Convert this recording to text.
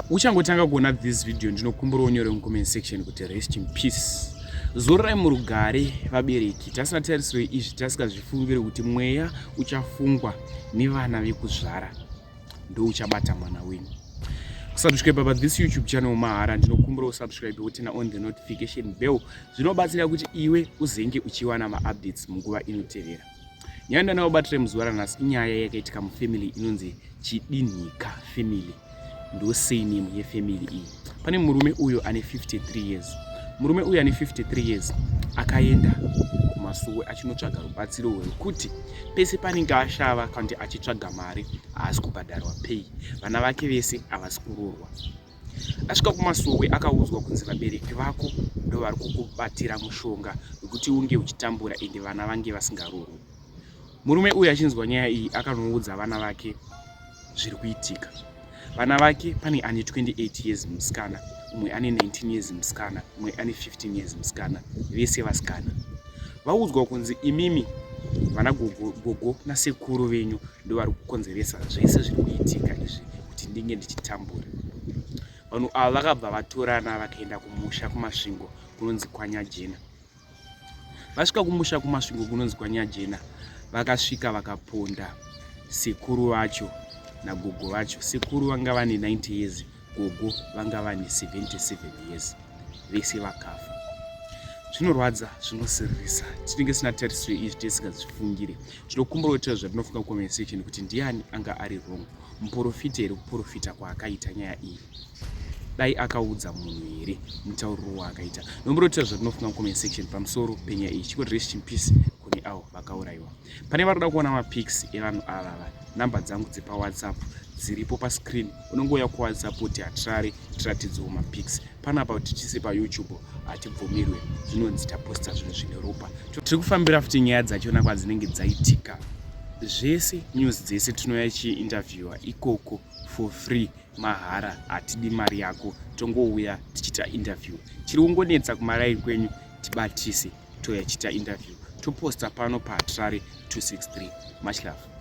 Uchangotanga kuona this video ndinokumbura unyore mu comment section kuti rest in peace. Zorai murugare vabereki tasina tarisiro izvi tasikazvifungire kuti mweya uchafungwa nevana vekuzvara ndo uchabata mwana wenyu. Subscribe pa this YouTube channel mahara ndinokumbura usubscribe wotina on the notification bell zvinobatsira kuti iwe uzenge uchiwana ma-updates munguva inotevera. Nyaya ndanaobatire muzuva ranhasi inyaya yakaitika mufamily inonzi Chidinhika family. Ndo surname yefamily iyi. Pane murume uyo ane 53 years. Murume uyu ane 53 years akaenda kumasuwe achinotsvaga rubatsiro rwekuti pese panenge ashava kandi achitsvaga mari haasi kubhadharwa pay. Vana vake vese havasi kuroorwa. Asvika kumasuwe akaudzwa kunzi vabereki vako ndo vari kukubatira mushonga wekuti unge uchitambura ende vana vange vasingaroorwi. Murume uyu achinzwa nyaya iyi akanoudza vana vake zviri kuitika. Vana vake pane ane 28 years musikana, umwe ane 19 years musikana, umwe ane 15 years musikana, vese vasikana. Vaudzwa kunzi imimi vana gogo nasekuru venyu ndo vari kukonzeresa zvese zviri kuitika izvi kuti ndinge ndichitambura. Vanhu ava vakabva vatorana vakaenda kumusha kumasvingo kunonzi Kwanyajena. Vasvika kumusha kumasvingo kunonzi Kwanyajena vakasvika vakaponda sekuru vacho nagogo vacho. Sekuru vanga vane 90 years, gogo vanga vane 77 years. Vese vakafa. Zvinorwadza, zvinosiririsa. Tinenge sina tarisiro izvi tisikazvifungire. Tinokumbura kuti zvinofunga mu comment section kuti ndiani anga ari wrong. Muprofita here kuprofita kwaakaita nyaya iyi. Dai akaudza munhu here mutauriro waakaita. Nomboro kuti zvinofunga mu comment section pamusoro penya iyi. Chiko rest in peace kune avo vakaurayiwa. Pane vari kuda kuona mapics evanhu ava. Namba dzangu dzepa WhatsApp dziripo pa screen. Unongoya ku WhatsApp kuti hatirare tiratidzwo mapics. Panapa kuti tise pa YouTube hatibvumirwe zvinonzi taposta zvinhu zvine ropa. Tiri kufambira futi nyaya dzachona kwadzinenge dzaitika. Zvese news dzese tinoyachi interviewer ikoko for free mahara, hatidi mari yako. Tongouya tichita interview. Chiri kungonetsa kumaraini kwenyu tibatise toya chita interview. Toposta pano pa Hatirare 263. Much love.